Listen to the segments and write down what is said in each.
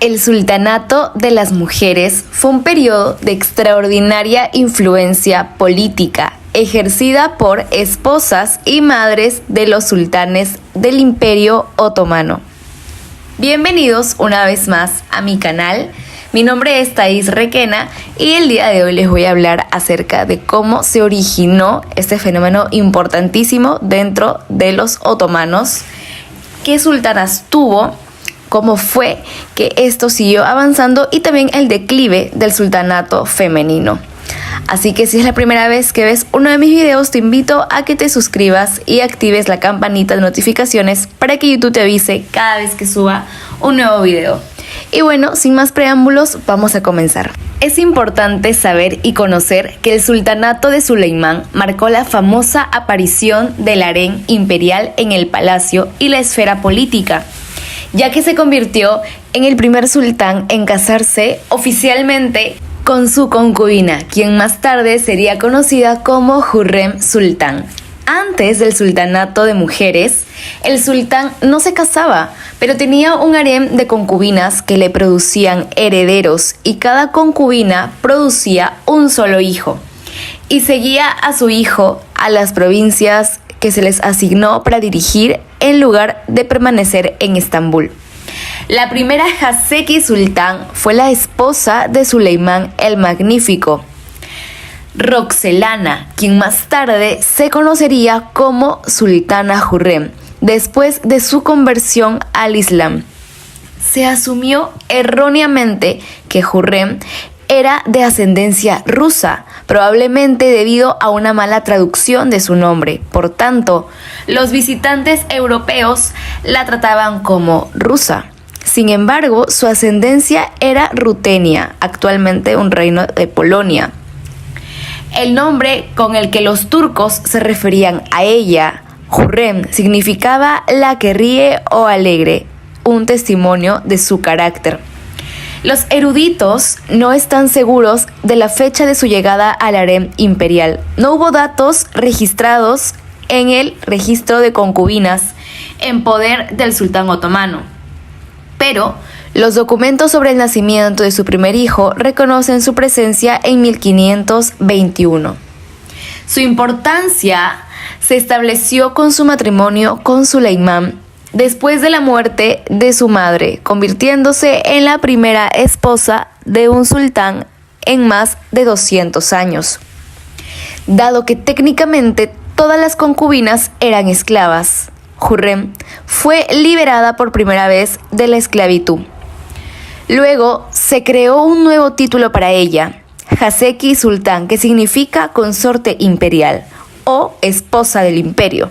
El sultanato de las mujeres fue un periodo de extraordinaria influencia política ejercida por esposas y madres de los sultanes del Imperio Otomano. Bienvenidos una vez más a mi canal. Mi nombre es Thais Requena y el día de hoy les voy a hablar acerca de cómo se originó este fenómeno importantísimo dentro de los otomanos, qué sultanas tuvo, cómo fue que esto siguió avanzando y también el declive del sultanato femenino. Así que si es la primera vez que ves uno de mis videos, te invito a que te suscribas y actives la campanita de notificaciones para que YouTube te avise cada vez que suba un nuevo video. Y bueno, sin más preámbulos, vamos a comenzar. Es importante saber y conocer que el sultanato de Suleimán marcó la famosa aparición del harén imperial en el palacio y la esfera política, ya que se convirtió en el primer sultán en casarse oficialmente con su concubina, quien más tarde sería conocida como Hürrem Sultán. Antes del sultanato de mujeres, el sultán no se casaba, pero tenía un harén de concubinas que le producían herederos y cada concubina producía un solo hijo y seguía a su hijo a las provincias que se les asignó para dirigir en lugar de permanecer en Estambul. La primera Haseki Sultán fue la esposa de Suleimán el Magnífico, Roxelana, quien más tarde se conocería como Sultana Hürrem, después de su conversión al Islam. Se asumió erróneamente que Hürrem era de ascendencia rusa, probablemente debido a una mala traducción de su nombre. Por tanto, los visitantes europeos la trataban como rusa. Sin embargo, su ascendencia era rutenia, actualmente un reino de Polonia. El nombre con el que los turcos se referían a ella, Hürrem, significaba la que ríe o alegre, un testimonio de su carácter. Los eruditos no están seguros de la fecha de su llegada al harén imperial. No hubo datos registrados en el registro de concubinas en poder del sultán otomano, pero los documentos sobre el nacimiento de su primer hijo reconocen su presencia en 1521. Su importancia se estableció con su matrimonio con Suleimán después de la muerte de su madre, convirtiéndose en la primera esposa de un sultán en más de 200 años. Dado que técnicamente todas las concubinas eran esclavas, Hürrem fue liberada por primera vez de la esclavitud. Luego se creó un nuevo título para ella, Haseki Sultán, que significa consorte imperial o esposa del imperio,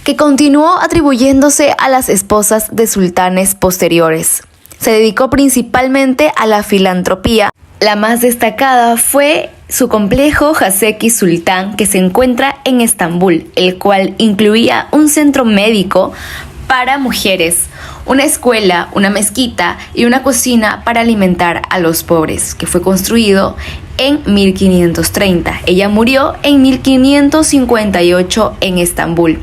que continuó atribuyéndose a las esposas de sultanes posteriores. Se dedicó principalmente a la filantropía. La más destacada fue su complejo Haseki Sultán, que se encuentra en Estambul, el cual incluía un centro médico para mujeres, una escuela, una mezquita y una cocina para alimentar a los pobres, que fue construido en 1530. Ella murió en 1558 en Estambul.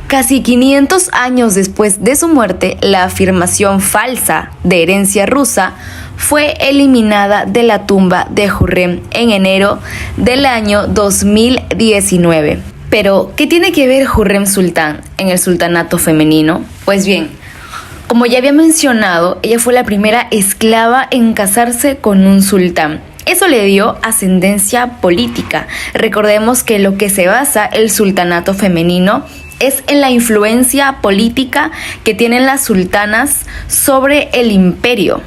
Casi 500 años después de su muerte, la afirmación falsa de herencia rusa fue eliminada de la tumba de Hürrem en enero del año 2019. Pero, ¿qué tiene que ver Hürrem Sultán en el sultanato femenino? Pues bien, como ya había mencionado, ella fue la primera esclava en casarse con un sultán. Eso le dio ascendencia política. Recordemos que lo que se basa el sultanato femenino es en la influencia política que tienen las sultanas sobre el imperio.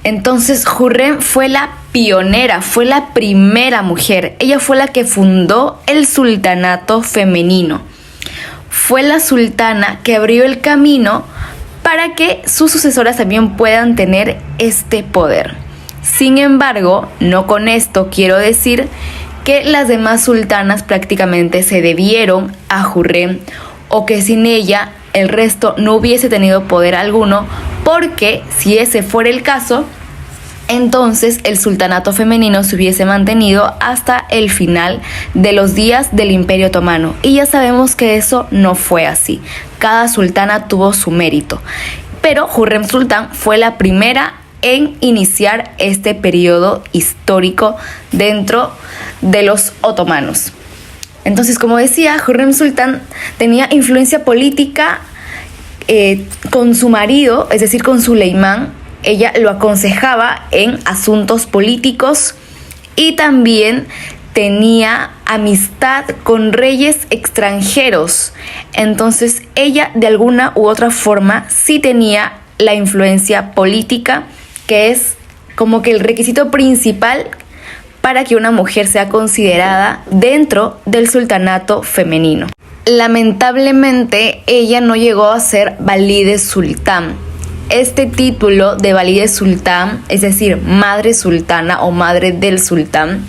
Entonces Hürrem fue la pionera, fue la primera mujer. Ella fue la que fundó el sultanato femenino. Fue la sultana que abrió el camino para que sus sucesoras también puedan tener este poder. Sin embargo, no con esto quiero decir que las demás sultanas prácticamente se debieron a Hürrem o que sin ella el resto no hubiese tenido poder alguno, porque si ese fuera el caso, entonces el sultanato femenino se hubiese mantenido hasta el final de los días del Imperio Otomano. Y ya sabemos que eso no fue así. Cada sultana tuvo su mérito. pero Hürrem Sultán fue la primera en iniciar este periodo histórico dentro de los otomanos. Entonces, como decía, Hürrem Sultán tenía influencia política con su marido, es decir, con Suleimán. Ella lo aconsejaba en asuntos políticos y también tenía amistad con reyes extranjeros. Entonces, ella de alguna u otra forma sí tenía la influencia política, que es como que el requisito principal para que una mujer sea considerada dentro del sultanato femenino. Lamentablemente, ella no llegó a ser Valide Sultán. Este título de Valide Sultán, es decir, madre sultana o madre del sultán,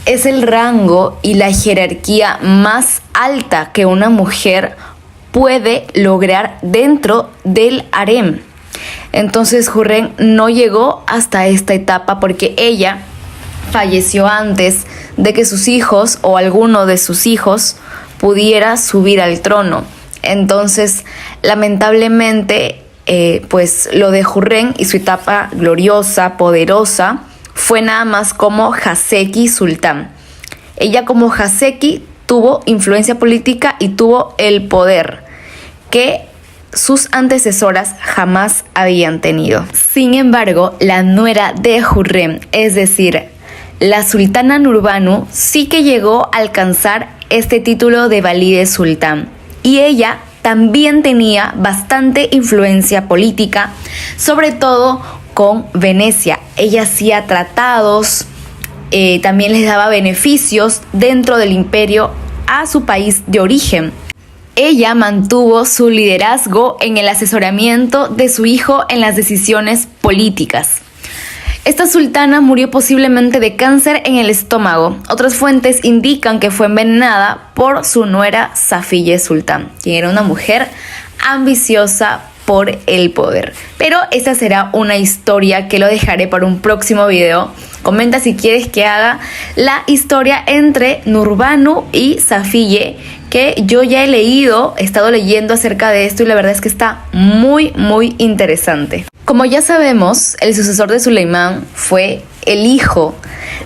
es el rango y la jerarquía más alta que una mujer puede lograr dentro del harem. Entonces Hürrem no llegó hasta esta etapa porque ella falleció antes de que sus hijos o alguno de sus hijos pudiera subir al trono. Entonces, lamentablemente, pues lo de Hürrem y su etapa gloriosa, poderosa, fue nada más como Haseki Sultán. Ella como Haseki tuvo influencia política y tuvo el poder que sus antecesoras jamás habían tenido. Sin embargo, la nuera de Hürrem, es decir, la sultana Nurbanu, sí que llegó a alcanzar este título de Valide Sultán. Y ella también tenía bastante influencia política, sobre todo con Venecia. Ella hacía tratados, también les daba beneficios dentro del imperio a su país de origen. Ella mantuvo su liderazgo en el asesoramiento de su hijo en las decisiones políticas. Esta sultana murió posiblemente de cáncer en el estómago. Otras fuentes indican que fue envenenada por su nuera Safiye Sultán, quien era una mujer ambiciosa por el poder. Pero esa será una historia que lo dejaré para un próximo video. Comenta si quieres que haga la historia entre Nurbanu y Safiye, que yo ya he estado leyendo acerca de esto y la verdad es que está muy interesante. Como ya sabemos, el sucesor de Suleimán fue el hijo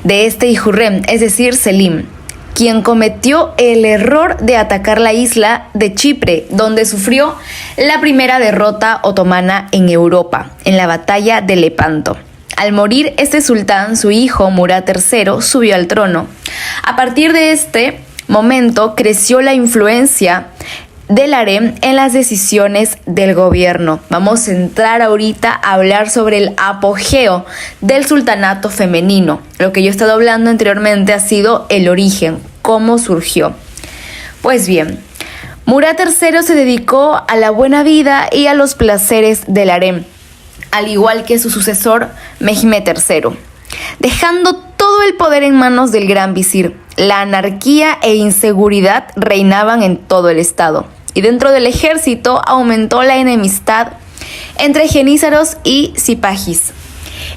de este Hürrem, es decir, Selim, quien cometió el error de atacar la isla de Chipre, donde sufrió la primera derrota otomana en Europa, en la batalla de Lepanto. Al morir este sultán, su hijo Murat III subió al trono. A partir de este momento creció la influencia del harem en las decisiones del gobierno. Vamos a entrar ahorita a hablar sobre el apogeo del sultanato femenino. Lo que yo he estado hablando anteriormente ha sido el origen, cómo surgió. Pues bien, Murat III se dedicó a la buena vida y a los placeres del harem, al igual que su sucesor Mehmed III, dejando todo el poder en manos del gran visir. La anarquía e inseguridad reinaban en todo el estado, y dentro del ejército aumentó la enemistad entre jenízaros y sipahis,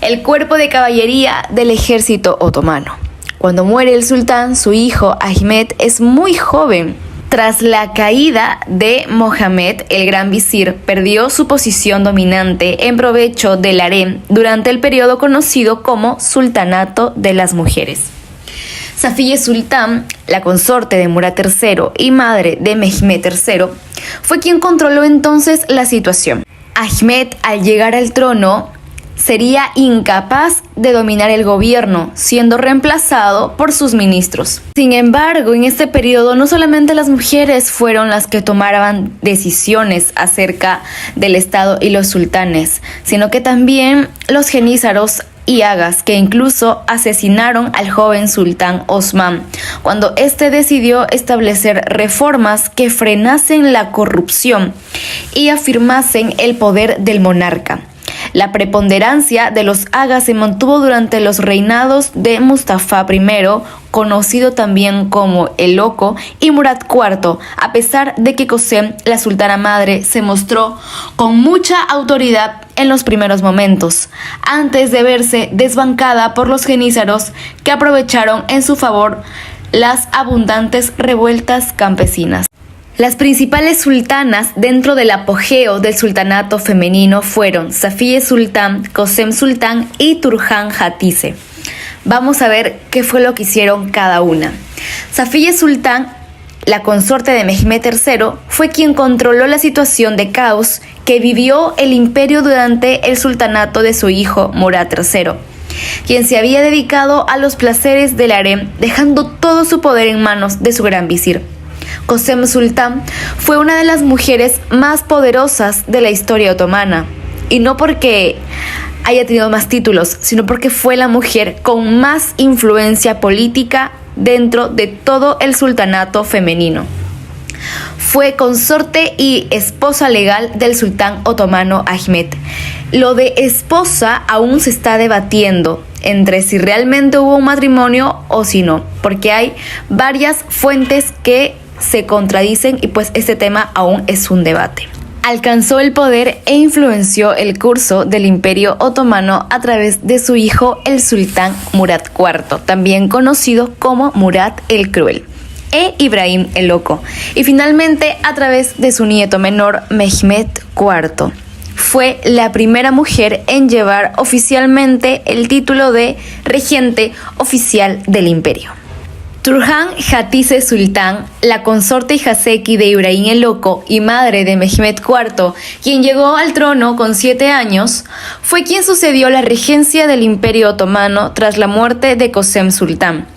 el cuerpo de caballería del ejército otomano. Cuando muere el sultán, su hijo Ahmed es muy joven. Tras la caída de Mohammed, el gran visir perdió su posición dominante en provecho del harem durante el periodo conocido como Sultanato de las Mujeres. Safiye Sultán, la consorte de Murat III y madre de Mehmed III, fue quien controló entonces la situación. Ahmed, al llegar al trono, sería incapaz de dominar el gobierno, siendo reemplazado por sus ministros. Sin embargo, en este periodo no solamente las mujeres fueron las que tomaban decisiones acerca del Estado y los sultanes, sino que también los jenízaros y agas, que incluso asesinaron al joven sultán Osman, cuando éste decidió establecer reformas que frenasen la corrupción y afirmasen el poder del monarca. La preponderancia de los agas se mantuvo durante los reinados de Mustafa I, conocido también como el Loco, y Murat IV, a pesar de que Qasem, la sultana madre, se mostró con mucha autoridad en los primeros momentos, antes de verse desbancada por los jenízaros, que aprovecharon en su favor las abundantes revueltas campesinas. Las principales sultanas dentro del apogeo del sultanato femenino fueron Safiye Sultán, Kösem Sultán y Turhan Hatice. Vamos a ver qué fue lo que hicieron cada una. Safiye Sultán, la consorte de Mehmed III, fue quien controló la situación de caos que vivió el imperio durante el sultanato de su hijo Murad III, quien se había dedicado a los placeres del harem, dejando todo su poder en manos de su gran visir. Kösem Sultán fue una de las mujeres más poderosas de la historia otomana, y no porque haya tenido más títulos, sino porque fue la mujer con más influencia política dentro de todo el sultanato femenino. Fue consorte y esposa legal del sultán otomano Ahmed. Lo de esposa aún se está debatiendo entre si realmente hubo un matrimonio o si no, porque hay varias fuentes que se contradicen y pues este tema aún es un debate. Alcanzó el poder e influenció el curso del Imperio Otomano a través de su hijo el sultán Murad IV, también conocido como Murad el Cruel, e Ibrahim el Loco, y finalmente a través de su nieto menor Mehmed IV. Fue la primera mujer en llevar oficialmente el título de regente oficial del imperio. Turhan Hatice Sultán, la consorte Haseki de Ibrahim el Loco y madre de Mehmed IV, quien llegó al trono con 7 años, fue quien sucedió la regencia del Imperio Otomano tras la muerte de Kösem Sultán.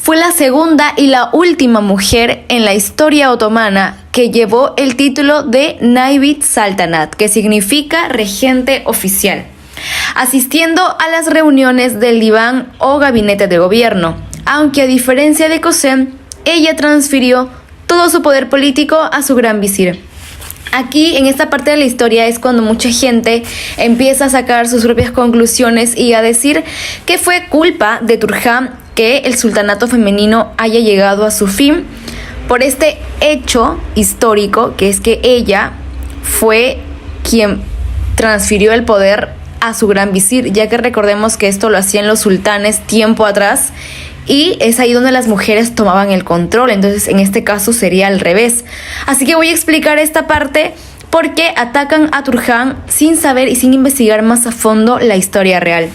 Fue la segunda y la última mujer en la historia otomana que llevó el título de Naibit Saltanat, que significa regente oficial, asistiendo a las reuniones del diván o gabinete de gobierno. Aunque a diferencia de Kösem, ella transfirió todo su poder político a su gran visir. Aquí, en esta parte de la historia, es cuando mucha gente empieza a sacar sus propias conclusiones y a decir que fue culpa de Turhan que el sultanato femenino haya llegado a su fin por este hecho histórico, que es que ella fue quien transfirió el poder a su gran visir, ya que recordemos que esto lo hacían los sultanes tiempo atrás, y es ahí donde las mujeres tomaban el control. Entonces en este caso sería al revés. Así que voy a explicar esta parte porque atacan a Turhan sin saber y sin investigar más a fondo la historia real.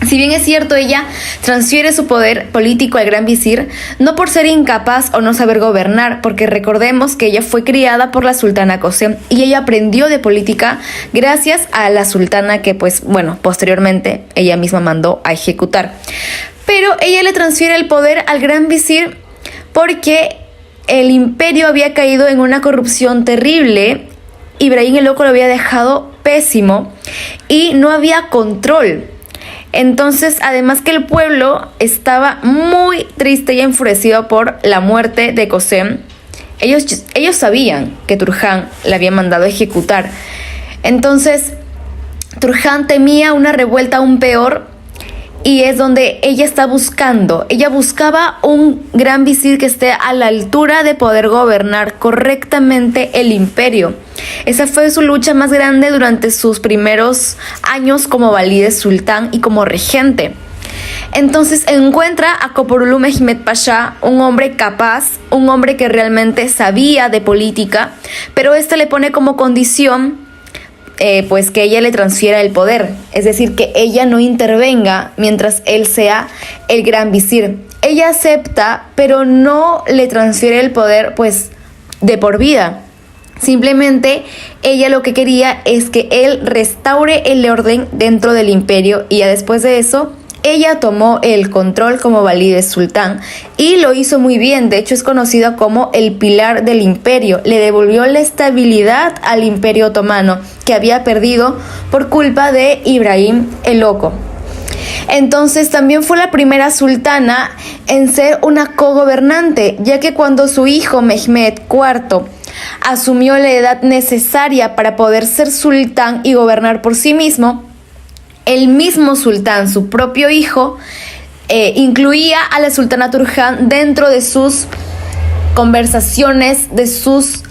Si bien es cierto, ella transfiere su poder político al gran visir, no por ser incapaz o no saber gobernar, porque recordemos que ella fue criada por la sultana Kösem y ella aprendió de política gracias a la sultana que posteriormente ella misma mandó a ejecutar. Pero ella le transfiere el poder al gran visir porque el imperio había caído en una corrupción terrible. Ibrahim el Loco lo había dejado pésimo y no había control. Entonces, además que el pueblo estaba muy triste y enfurecido por la muerte de Kösem, ellos sabían que Turhan la había mandado a ejecutar. Entonces, Turhan temía una revuelta aún peor. Y es donde ella buscaba un gran visir que esté a la altura de poder gobernar correctamente el imperio. Esa fue su lucha más grande durante sus primeros años como valide sultán y como regente. Entonces encuentra a Köprülü Mehmed Pasha, un hombre capaz, un hombre que realmente sabía de política, pero le pone como condición pues que ella le transfiera el poder, es decir, que ella no intervenga mientras él sea el gran visir. Ella acepta, pero no le transfiere el poder pues de por vida. Simplemente ella lo que quería es que él restaure el orden dentro del imperio, y ya después de eso ella tomó el control como valide sultán y lo hizo muy bien. De hecho, es conocida como el pilar del imperio. Le devolvió la estabilidad al imperio otomano que había perdido por culpa de Ibrahim el Loco. Entonces también fue la primera sultana en ser una cogobernante, ya que cuando su hijo Mehmed IV asumió la edad necesaria para poder ser sultán y gobernar por sí mismo, el mismo sultán, su propio hijo, incluía a la sultana Turhan dentro de sus conversaciones, de sus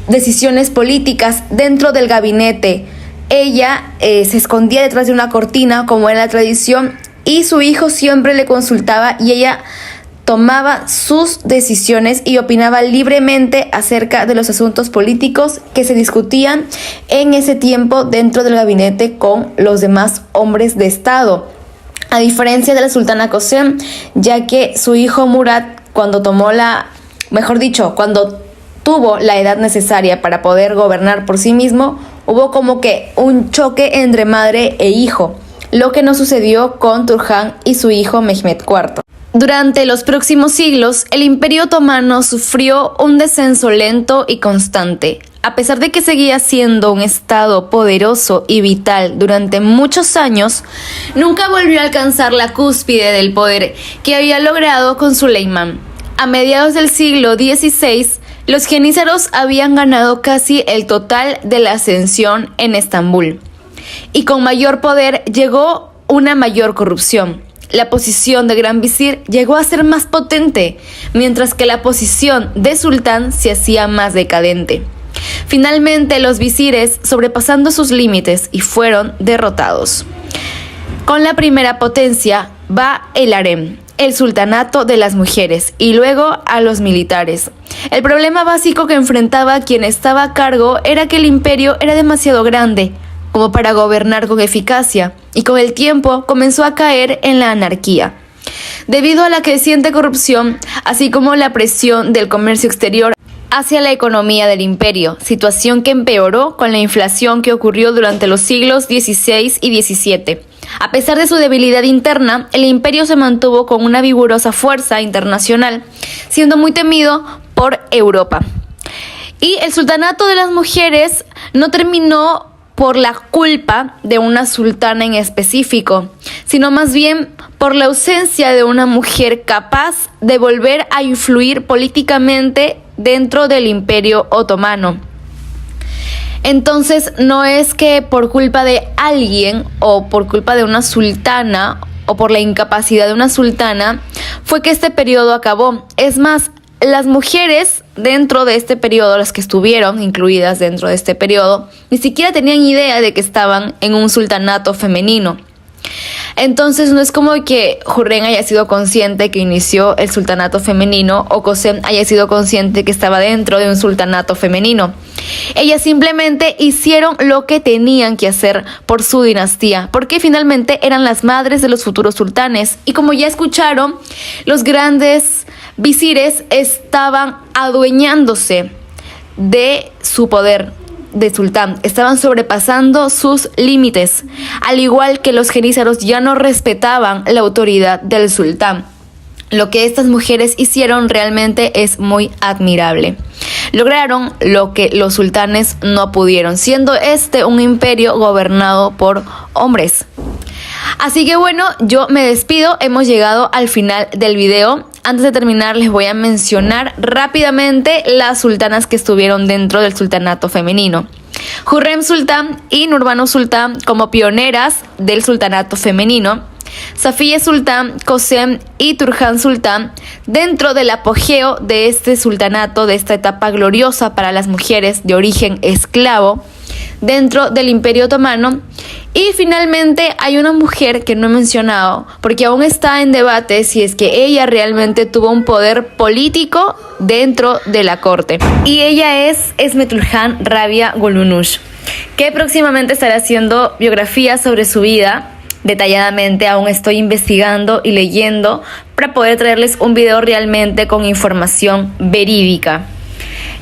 decisiones políticas dentro del gabinete. Ella se escondía detrás de una cortina, como era la tradición, y su hijo siempre le consultaba y ella tomaba sus decisiones y opinaba libremente acerca de los asuntos políticos que se discutían en ese tiempo dentro del gabinete con los demás hombres de Estado. A diferencia de la sultana Kösem, ya que su hijo Murad, cuando tuvo la edad necesaria para poder gobernar por sí mismo, hubo como que un choque entre madre e hijo, lo que no sucedió con Turhan y su hijo Mehmed IV. Durante los próximos siglos, el Imperio Otomano sufrió un descenso lento y constante. A pesar de que seguía siendo un estado poderoso y vital durante muchos años, nunca volvió a alcanzar la cúspide del poder que había logrado con Suleimán. A mediados del siglo XVI, los jenízaros habían ganado casi el total de la ascensión en Estambul. Y con mayor poder llegó una mayor corrupción. La posición de gran visir llegó a ser más potente, mientras que la posición de sultán se hacía más decadente. Finalmente, los visires sobrepasando sus límites y fueron derrotados. Con la primera potencia va el harem, el sultanato de las mujeres, y luego a los militares. El problema básico que enfrentaba quien estaba a cargo era que el imperio era demasiado grande como para gobernar con eficacia, y con el tiempo comenzó a caer en la anarquía. Debido a la creciente corrupción, así como la presión del comercio exterior hacia la economía del imperio, situación que empeoró con la inflación que ocurrió durante los siglos XVI y XVII. A pesar de su debilidad interna, el imperio se mantuvo con una vigorosa fuerza internacional, siendo muy temido por Europa. Y el sultanato de las mujeres no terminó por la culpa de una sultana en específico, sino más bien por la ausencia de una mujer capaz de volver a influir políticamente dentro del Imperio Otomano. Entonces, no es que por culpa de alguien o por culpa de una sultana o por la incapacidad de una sultana fue que este periodo acabó. Es más, las mujeres dentro de este periodo, las que estuvieron incluidas dentro de este periodo, ni siquiera tenían idea de que estaban en un sultanato femenino. Entonces no es como que Hürrem haya sido consciente que inició el sultanato femenino o Kösem haya sido consciente que estaba dentro de un sultanato femenino. Ellas simplemente hicieron lo que tenían que hacer por su dinastía, porque finalmente eran las madres de los futuros sultanes. Y como ya escucharon, los grandes visires estaban adueñándose de su poder de sultán, estaban sobrepasando sus límites, al igual que los jenízaros ya no respetaban la autoridad del sultán. Lo que estas mujeres hicieron realmente es muy admirable. Lograron lo que los sultanes no pudieron, siendo este un imperio gobernado por hombres. Así que bueno, yo me despido, hemos llegado al final del video. Antes de terminar, les voy a mencionar rápidamente las sultanas que estuvieron dentro del sultanato femenino. Hürrem Sultán y Nurbanu Sultán como pioneras del sultanato femenino. Safiye Sultán, Kösem y Turhan Sultán dentro del apogeo de este sultanato, de esta etapa gloriosa para las mujeres de origen esclavo dentro del Imperio Otomano. Y finalmente hay una mujer que no he mencionado porque aún está en debate si es que ella realmente tuvo un poder político dentro de la corte. Y ella es Esmetulhan Rabia Gulbunush, que próximamente estará haciendo biografías sobre su vida detalladamente. Aún estoy investigando y leyendo para poder traerles un video realmente con información verídica.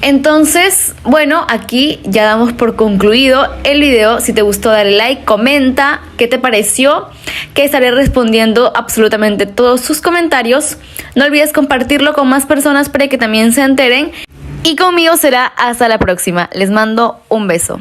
Entonces, bueno, aquí ya damos por concluido el video. Si te gustó, dale like, comenta qué te pareció, que estaré respondiendo absolutamente todos sus comentarios. No olvides compartirlo con más personas para que también se enteren. Y conmigo será hasta la próxima. Les mando un beso.